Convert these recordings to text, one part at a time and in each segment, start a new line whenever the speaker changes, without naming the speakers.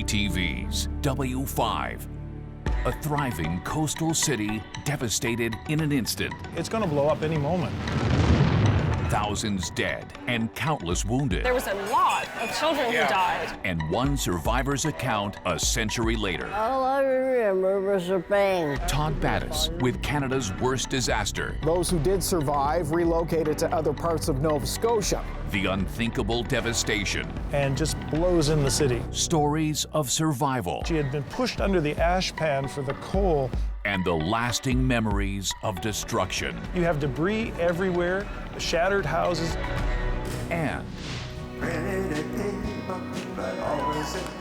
CTV's W5. A thriving coastal city devastated in an instant.
It's going to blow up any moment.
Thousands dead and countless wounded.
There was a lot of children who died.
And one survivor's account a century later.
All I remember was a bang.
Todd Battis with Canada's worst disaster.
Those who did survive relocated to other parts of Nova Scotia.
The unthinkable devastation.
And just blows in the city.
Stories of survival.
She had been pushed under the ash pan for the coal.
And the lasting memories of destruction.
You have debris everywhere, shattered houses.
And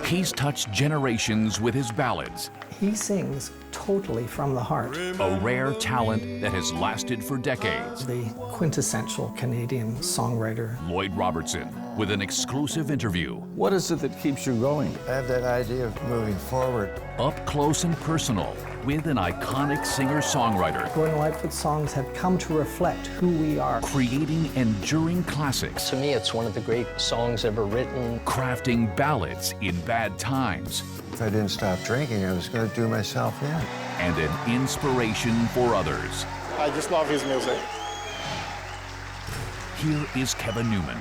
he's touched generations with his ballads.
He sings totally from the heart.
A rare talent that has lasted for decades.
The quintessential Canadian songwriter.
Lloyd Robertson with an exclusive interview.
What is it that keeps you going?
I have that idea of moving forward.
Up close and personal with an iconic singer-songwriter.
Gordon Lightfoot's songs have come to reflect who we are.
Creating enduring classics.
To me, it's one of the great songs ever written.
Crafting ballads in bad times.
If I didn't stop drinking, I was going to do myself in.
And an inspiration for others.
I just love his music.
Here is Kevin Newman.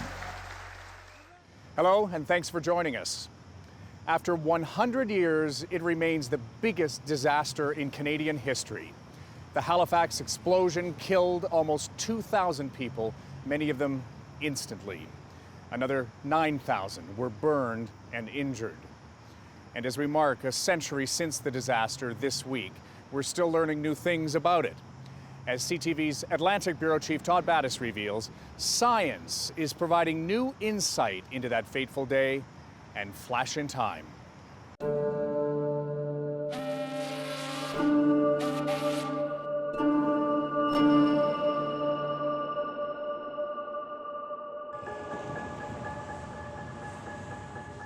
Hello, and thanks for joining us. After 100 years, it remains the biggest disaster in Canadian history. The Halifax Explosion killed almost 2,000 people, many of them instantly. Another 9,000 were burned and injured. And as we mark a century since the disaster this week, we're still learning new things about it. As CTV's Atlantic Bureau Chief Todd Battis reveals, science is providing new insight into that fateful day and flash in time.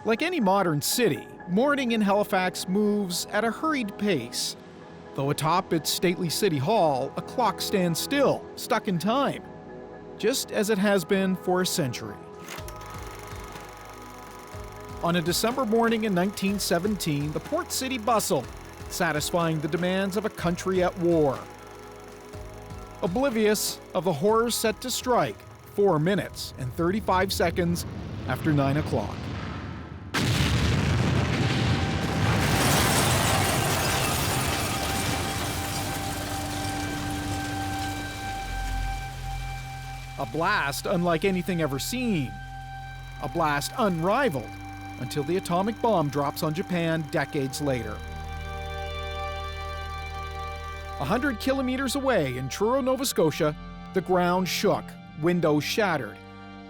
Like any modern city, morning in Halifax moves at a hurried pace. Though atop its stately City Hall, a clock stands still, stuck in time, just as it has been for a century. On a December morning in 1917, the port city bustled, satisfying the demands of a country at war. Oblivious of the horrors set to strike 4 minutes and 35 seconds after 9 o'clock. A blast unlike anything ever seen. A blast unrivaled until the atomic bomb drops on Japan decades later. 100 kilometers away in Truro, Nova Scotia, the ground shook, windows shattered.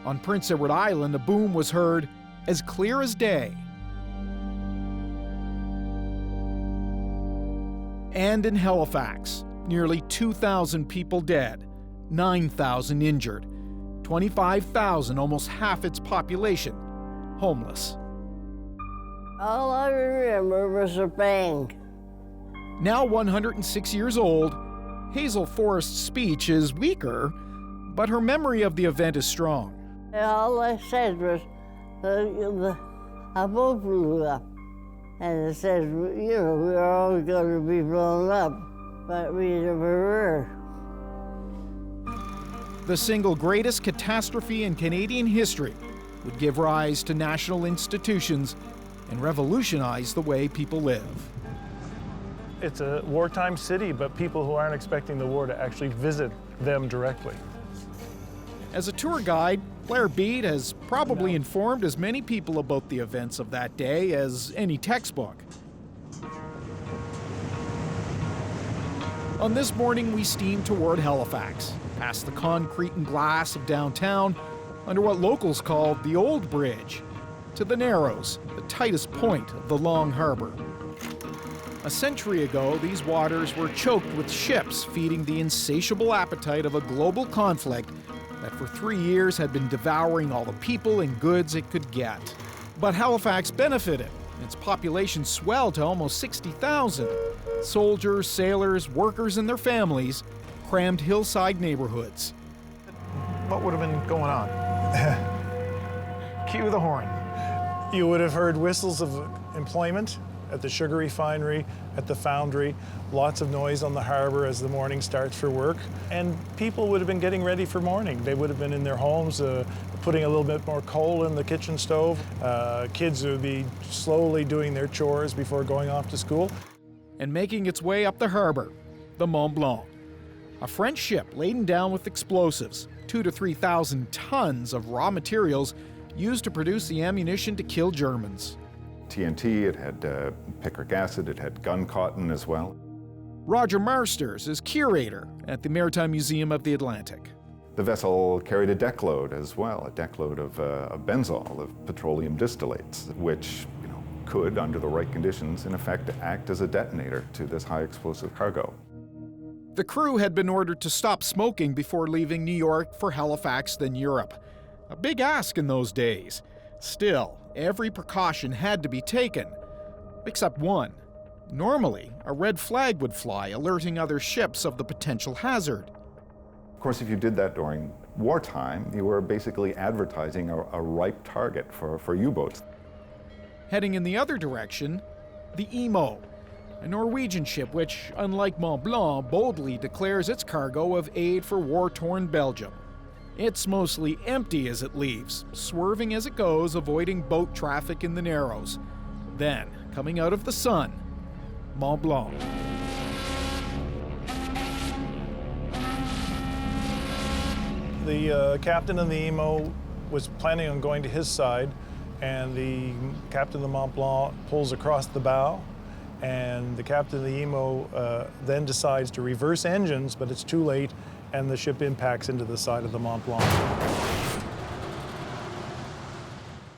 On Prince Edward Island, a boom was heard as clear as day. And in Halifax, nearly 2,000 people dead, 9,000 injured, 25,000, almost half its population, homeless.
All I remember was a bang.
Now 106 years old, Hazel Forrest's speech is weaker, but her memory of the event is strong.
All I said was, a boat blew up. And it said, we're all going to be blown up, but we never were.
The single greatest catastrophe in Canadian history would give rise to national institutions and revolutionize the way people live.
It's a wartime city, but people who aren't expecting the war to actually visit them directly.
As a tour guide, Blair Beat has probably informed as many people about the events of that day as any textbook. On this morning, we steam toward Halifax, past the concrete and glass of downtown, under what locals called the Old Bridge, to the Narrows, the tightest point of the Long Harbor. A century ago, these waters were choked with ships feeding the insatiable appetite of a global conflict that for 3 years had been devouring all the people and goods it could get. But Halifax benefited. Its population swelled to almost 60,000. Soldiers, sailors, workers, and their families crammed hillside neighborhoods.
What would have been going on? Cue the horn. You would have heard whistles of employment at the sugar refinery, at the foundry, lots of noise on the harbor as the morning starts for work. And people would have been getting ready for morning. They would have been in their homes, putting a little bit more coal in the kitchen stove. Kids would be slowly doing their chores before going off to school.
And making its way up the harbor, the Mont Blanc. A French ship laden down with explosives, 2,000 to 3,000 tons of raw materials used to produce the ammunition to kill Germans.
TNT, it had picric acid, it had gun cotton as well.
Roger Marsters is curator at the Maritime Museum of the Atlantic.
The vessel carried a deck load as well, a deck load of benzol, of petroleum distillates, which could, under the right conditions, in effect act as a detonator to this high explosive cargo.
The crew had been ordered to stop smoking before leaving New York for Halifax, then Europe. A big ask in those days. Still, every precaution had to be taken, except one. Normally, a red flag would fly, alerting other ships of the potential hazard.
Of course, if you did that during wartime, you were basically advertising a ripe target for U-boats.
Heading in the other direction, the Emo, a Norwegian ship which, unlike Mont Blanc, boldly declares its cargo of aid for war-torn Belgium. It's mostly empty as it leaves, swerving as it goes, avoiding boat traffic in the Narrows. Then, coming out of the sun, Mont Blanc.
The captain of the Emo was planning on going to his side, and the captain of the Mont Blanc pulls across the bow, and the captain of the Emo then decides to reverse engines, but it's too late, and the ship impacts into the side of the Mont Blanc.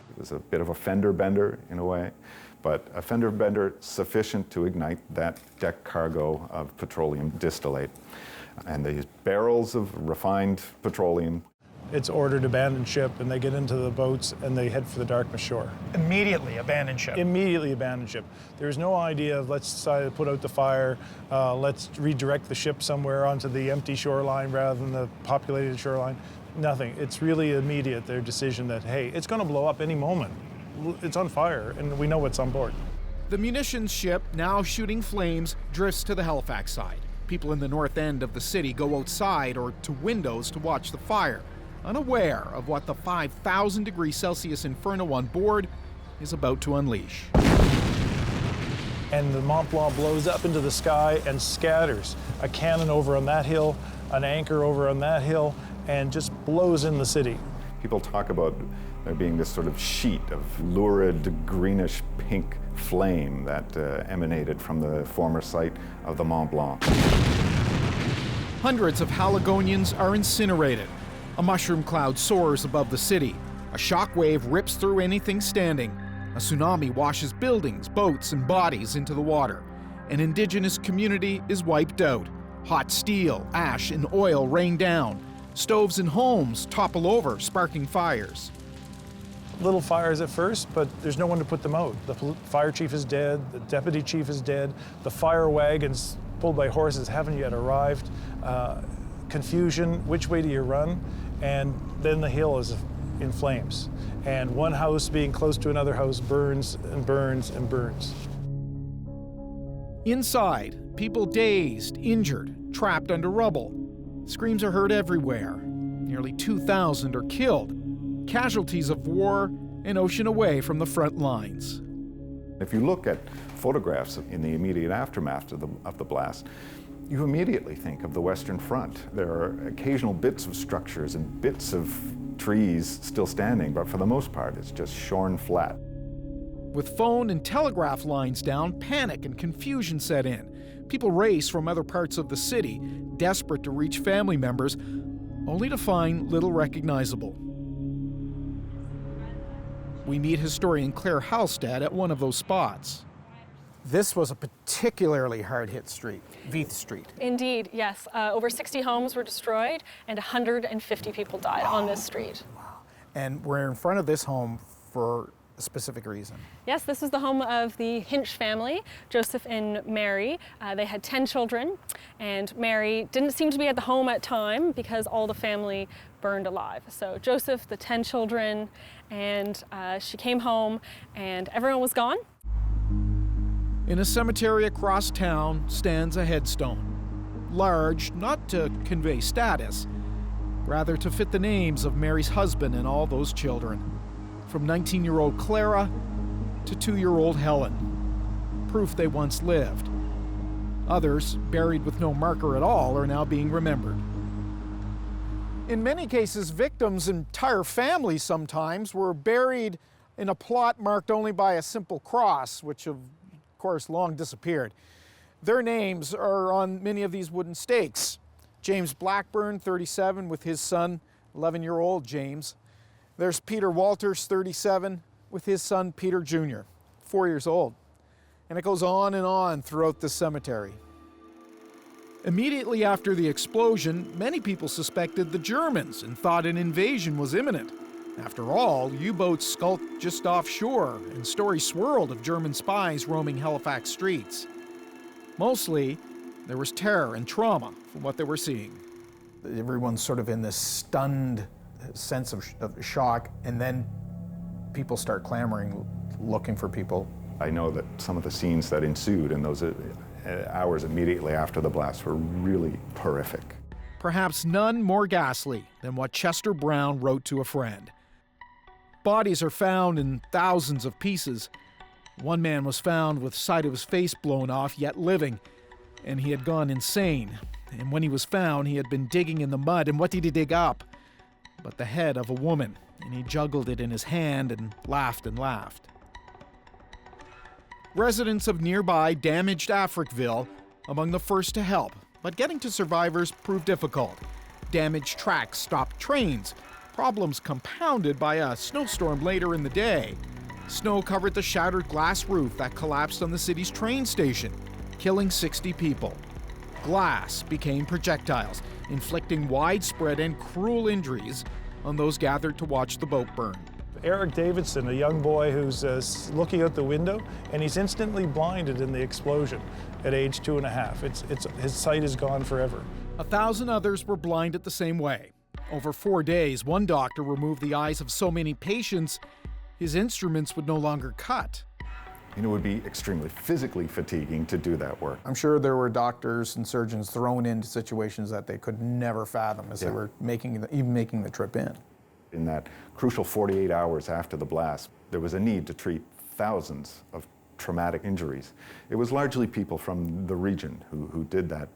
It was a bit of a fender bender in a way, but a fender bender sufficient to ignite that deck cargo of petroleum distillate. And these barrels of refined petroleum.
It's ordered abandon ship, and they get into the boats and they head for the Dartmouth shore.
Immediately abandon ship.
Immediately abandon ship. There's no idea of let's decide to put out the fire, let's redirect the ship somewhere onto the empty shoreline rather than the populated shoreline. Nothing. It's really immediate, their decision that, hey, it's going to blow up any moment. It's on fire, and we know what's on board.
The munitions ship, now shooting flames, drifts to the Halifax side. People in the north end of the city go outside or to windows to watch the fire, unaware of what the 5,000 degrees Celsius inferno on board is about to unleash.
And the Mont Blanc blows up into the sky and scatters. A cannon over on that hill, an anchor over on that hill, and just blows in the city.
People talk about there being this sort of sheet of lurid greenish pink flame that emanated from the former site of the Mont Blanc.
Hundreds of Haligonians are incinerated. A mushroom cloud soars above the city. A shock wave rips through anything standing. A tsunami washes buildings, boats, and bodies into the water. An indigenous community is wiped out. Hot steel, ash, and oil rain down. Stoves in homes topple over, sparking fires.
Little fires at first, but there's no one to put them out. The fire chief is dead, the deputy chief is dead, the fire wagons pulled by horses haven't yet arrived. Confusion, which way do you run? And then the hill is in flames. And one house being close to another house burns and burns and burns.
Inside, people dazed, injured, trapped under rubble. Screams are heard everywhere. Nearly 2,000 are killed. Casualties of war an ocean away from the front lines.
If you look at photographs in the immediate aftermath of the blast, you immediately think of the Western Front. There are occasional bits of structures and bits of trees still standing, but for the most part, it's just shorn flat.
With phone and telegraph lines down, panic and confusion set in. People race from other parts of the city, desperate to reach family members, only to find little recognizable. We meet historian Claire Halstead at one of those spots.
This was a particularly hard-hit street, Veith Street.
Indeed, yes. Over 60 homes were destroyed and 150 people died on this street.
Wow. And we're in front of this home for a specific reason.
Yes, this is the home of the Hinch family, Joseph and Mary. They had 10 children, and Mary didn't seem to be at the home at time because all the family burned alive. So Joseph, the 10 children, and she came home and everyone was gone.
In a cemetery across town stands a headstone. Large, not to convey status, rather to fit the names of Mary's husband and all those children, from 19-year-old Clara to 2-year-old Helen. Proof they once lived. Others, buried with no marker at all, are now being remembered.
In many cases, victims' entire families sometimes were buried in a plot marked only by a simple cross, which of course long disappeared. Their names are on many of these wooden stakes. James Blackburn, 37, with his son, 11-year-old James. There's Peter Walters, 37, with his son, Peter Jr., 4 years old. And it goes on and on throughout the cemetery.
Immediately after the explosion, many people suspected the Germans and thought an invasion was imminent. After all, U-boats skulked just offshore, and stories swirled of German spies roaming Halifax streets. Mostly, there was terror and trauma from what they were seeing.
Everyone's sort of in this stunned sense of shock, and then people start clamoring, looking for people.
I know that some of the scenes that ensued in those hours immediately after the blast were really horrific.
Perhaps none more ghastly than what Chester Brown wrote to a friend. Bodies are found in thousands of pieces. One man was found with side of his face blown off, yet living, and he had gone insane. And when he was found, he had been digging in the mud, and what did he dig up? But the head of a woman, and he juggled it in his hand and laughed and laughed. Residents of nearby damaged Africville among the first to help, but getting to survivors proved difficult. Damaged tracks stopped trains, problems compounded by a snowstorm later in the day. Snow covered the shattered glass roof that collapsed on the city's train station, killing 60 people. Glass became projectiles, inflicting widespread and cruel injuries on those gathered to watch the boat burn.
Eric Davidson, a young boy who's looking out the window, and he's instantly blinded in the explosion at age 2.5. His sight is gone forever.
1,000 others were blinded the same way. Over 4 days, one doctor removed the eyes of so many patients, his instruments would no longer cut.
And it would be extremely physically fatiguing to do that work.
I'm sure there were doctors and surgeons thrown into situations that they could never fathom as they were making the trip in.
In that crucial 48 hours after the blast, there was a need to treat thousands of traumatic injuries. It was largely people from the region who did that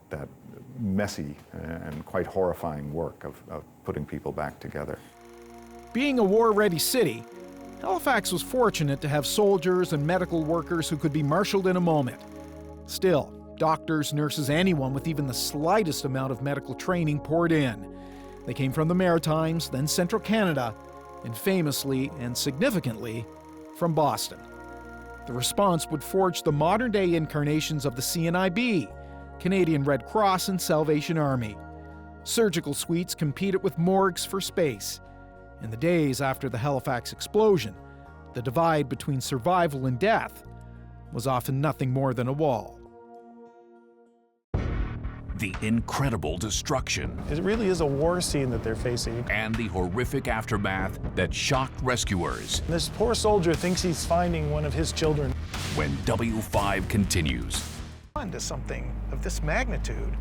messy and quite horrifying work of putting people back together.
Being a war-ready city, Halifax was fortunate to have soldiers and medical workers who could be marshaled in a moment. Still, doctors, nurses, anyone with even the slightest amount of medical training poured in. They came from the Maritimes, then Central Canada, and famously and significantly from Boston. The response would forge the modern-day incarnations of the CNIB, Canadian Red Cross and Salvation Army. Surgical suites competed with morgues for space. In the days after the Halifax explosion, the divide between survival and death was often nothing more than a wall.
The incredible destruction.
It really is a war scene that they're facing.
And the horrific aftermath that shocked rescuers.
This poor soldier thinks he's finding one of his children.
When W5 continues.
To something of this magnitude,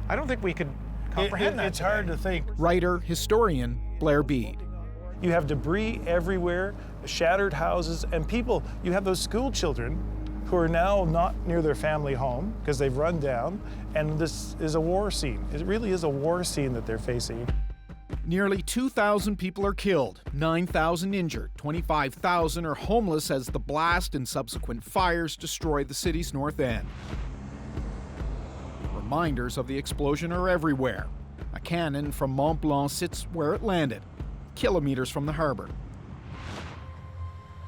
I don't think we could comprehend that.
It's hard to think.
Writer, historian Blair Bead.
You have debris everywhere, shattered houses, and people. You have those school children who are now not near their family home because they've run down, and this is a war scene. It really is a war scene that they're facing.
Nearly 2,000 people are killed, 9,000 injured, 25,000 are homeless as the blast and subsequent fires destroy the city's north end. Reminders of the explosion are everywhere. A cannon from Mont Blanc sits where it landed, kilometers from the harbor.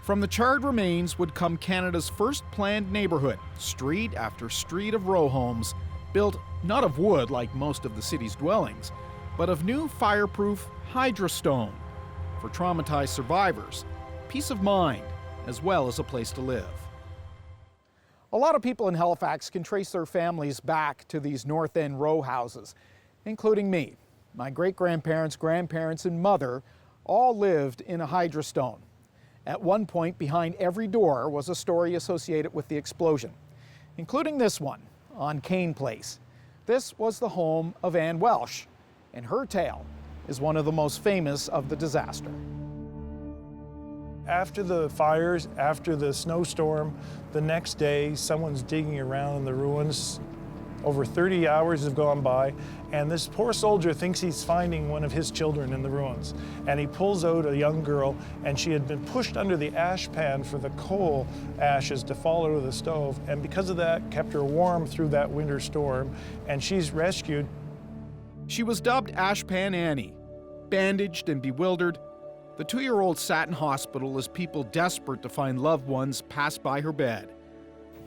From the charred remains would come Canada's first planned neighborhood, street after street of row homes, built not of wood like most of the city's dwellings, but of new fireproof hydrostone for traumatized survivors, peace of mind, as well as a place to live.
A lot of people in Halifax can trace their families back to these North End row houses, including me. My great-grandparents, grandparents, and mother all lived in a hydrostone. At one point, behind every door was a story associated with the explosion. including this one on Kane Place. This was the home of Ann Welsh, and her tale is one of the most famous of the disaster.
After the fires, after the snowstorm, the next day, someone's digging around in the ruins. Over 30 hours have gone by, and this poor soldier thinks he's finding one of his children in the ruins. And he pulls out a young girl, and she had been pushed under the ash pan for the coal ashes to fall out of the stove, and because of that, kept her warm through that winter storm, and she's rescued.
She was dubbed Ashpan Annie. Bandaged and bewildered, the 2-year-old sat in hospital as people desperate to find loved ones passed by her bed.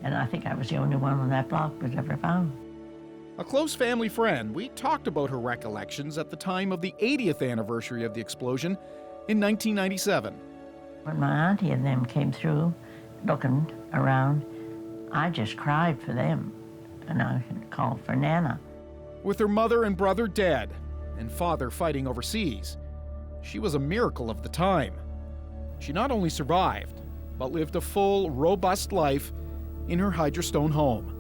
And I think I was the only one on that block was ever found.
A close family friend, we talked about her recollections at the time of the 80th anniversary of the explosion in 1997.
When my auntie and them came through looking around, I just cried for them, and I called for Nana.
With her mother and brother dead, and father fighting overseas, she was a miracle of the time. She not only survived, but lived a full, robust life in her Hydrostone home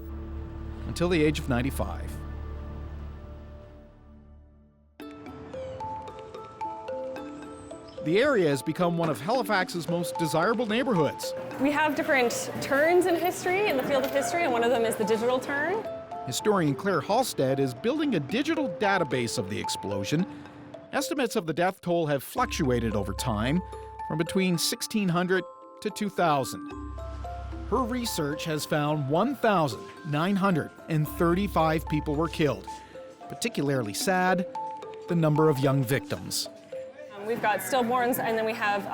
until the age of 95. The area has become one of Halifax's most desirable neighborhoods.
We have different turns in history, in the field of history, and one of them is the digital turn.
Historian Claire Halstead is building a digital database of the explosion. Estimates of the death toll have fluctuated over time, from between 1,600 to 2,000. Her research has found 1,935 people were killed. Particularly sad, the number of young victims.
We've got stillborns, and then we have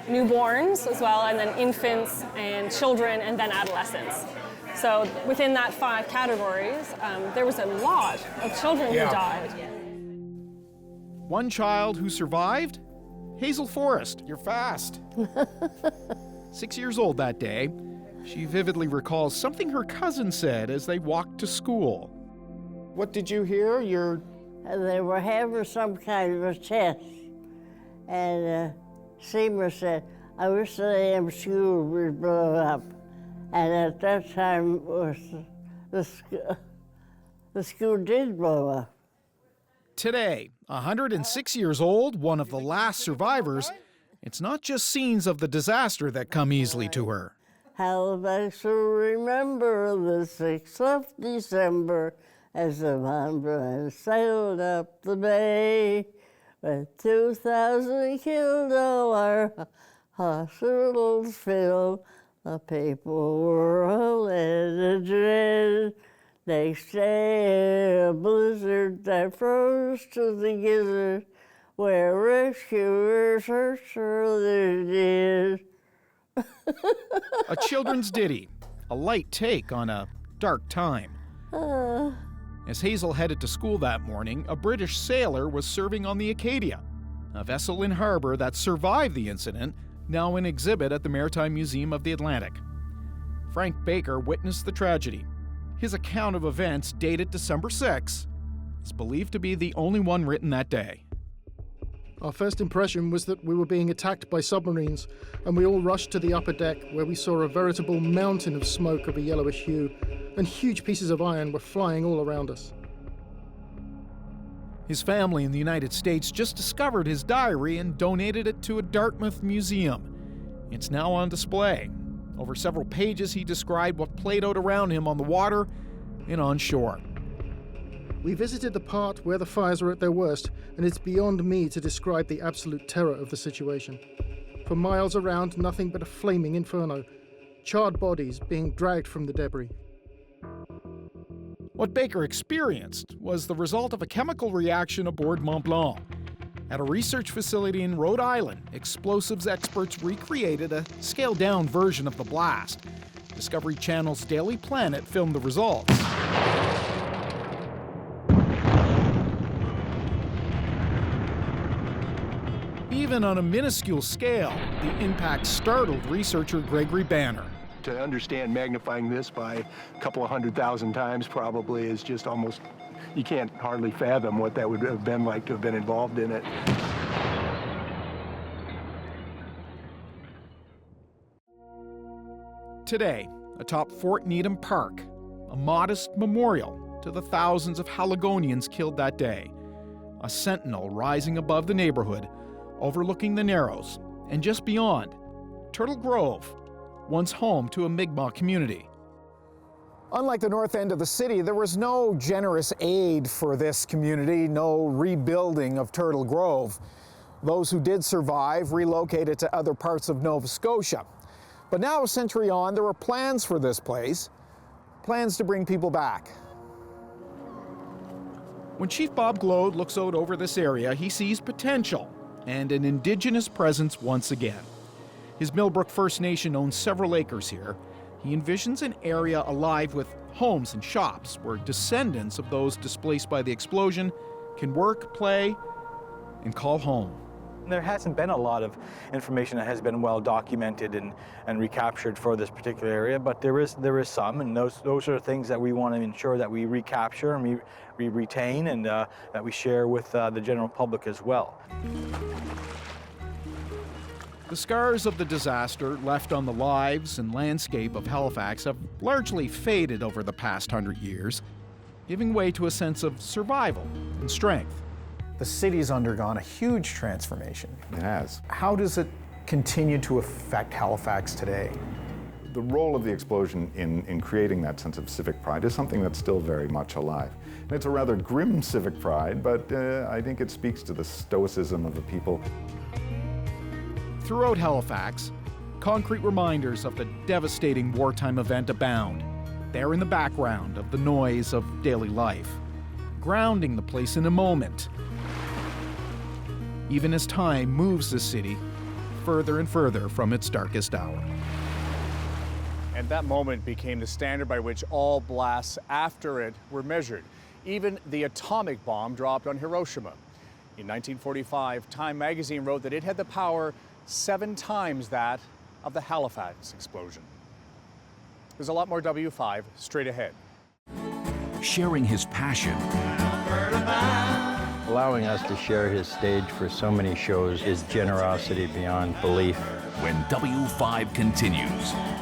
newborns as well, and then infants and children, and then adolescents. So within that 5 categories, there was a lot of children who died.
One child who survived? Hazel Forrest.
You're fast.
6 years old that day, she vividly recalls something her cousin said as they walked to school.
What did you hear?
They were having some kind of a test, and Seymour said, I wish the damn school would blow up. And at that time, the school did blow up.
Today, 106 years old, one of the last survivors, it's not just scenes of the disaster that come easily to her.
Halifax will remember the 6th of December as the Memorializing sailed up the bay. With 2,000 killed, all our hospitals filled. The people were all in a dread. Next day, a blizzard that froze to the gizzard, where rescuers searched for their dead.
A children's ditty, a light take on a dark time. As Hazel headed to school that morning, a British sailor was serving on the Acadia, a vessel in harbor that survived the incident, now an exhibit at the Maritime Museum of the Atlantic. Frank Baker witnessed the tragedy. His account of events, dated December 6, is believed to be the only one written that day.
Our first impression was that we were being attacked by submarines, and we all rushed to the upper deck, where we saw a veritable mountain of smoke of a yellowish hue, and huge pieces of iron were flying all around us.
His family in the United States just discovered his diary and donated it to a Dartmouth museum. It's now on display. Over several pages, he described what played out around him on the water and on shore.
We visited the part where the fires were at their worst, and it's beyond me to describe the absolute terror of the situation. For miles around, nothing but a flaming inferno, charred bodies being dragged from the debris.
What Baker experienced was the result of a chemical reaction aboard Mont Blanc. At a research facility in Rhode Island, explosives experts recreated a scaled-down version of the blast. Discovery Channel's Daily Planet filmed the results. Even on a minuscule scale, the impact startled researcher Gregory Banner.
To understand magnifying this by a couple of 100,000 times probably is just almost, you can't hardly fathom what that would have been like to have been involved in it.
Today, atop Fort Needham Park, a modest memorial to the thousands of Haligonians killed that day. A sentinel rising above the neighborhood, overlooking the Narrows, and just beyond, Turtle Grove, once home to a Mi'kmaq community.
Unlike the north end of the city, there was no generous aid for this community, no rebuilding of Turtle Grove. Those who did survive relocated to other parts of Nova Scotia. But now, a century on, there are plans for this place, plans to bring people back.
When Chief Bob Glode looks out over this area, he sees potential and an Indigenous presence once again. His Millbrook First Nation owns several acres here. He envisions an area alive with homes and shops where descendants of those displaced by the explosion can work, play, and call home.
There hasn't been a lot of information that has been well documented and recaptured for this particular area, but there is some, and those are things that we want to ensure that we recapture and we retain and that we share with the general public as well.
The scars of the disaster left on the lives and landscape of Halifax have largely faded over the past 100 years, giving way to a sense of survival and strength.
The city's undergone a huge transformation.
It has.
How does it continue to affect Halifax today?
The role of the explosion in creating that sense of civic pride is something that's still very much alive. And it's a rather grim civic pride, but I think it speaks to the stoicism of the people.
Throughout Halifax, concrete reminders of the devastating wartime event abound. They're in the background of the noise of daily life, grounding the place in a moment, even as time moves the city further and further from its darkest hour.
And that moment became the standard by which all blasts after it were measured. Even the atomic bomb dropped on Hiroshima. In 1945, Time magazine wrote that it had the power 7 times that of the Halifax explosion. There's a lot more W5 straight ahead.
Sharing his passion.
Allowing us to share his stage for so many shows is generosity beyond belief.
When W5 continues.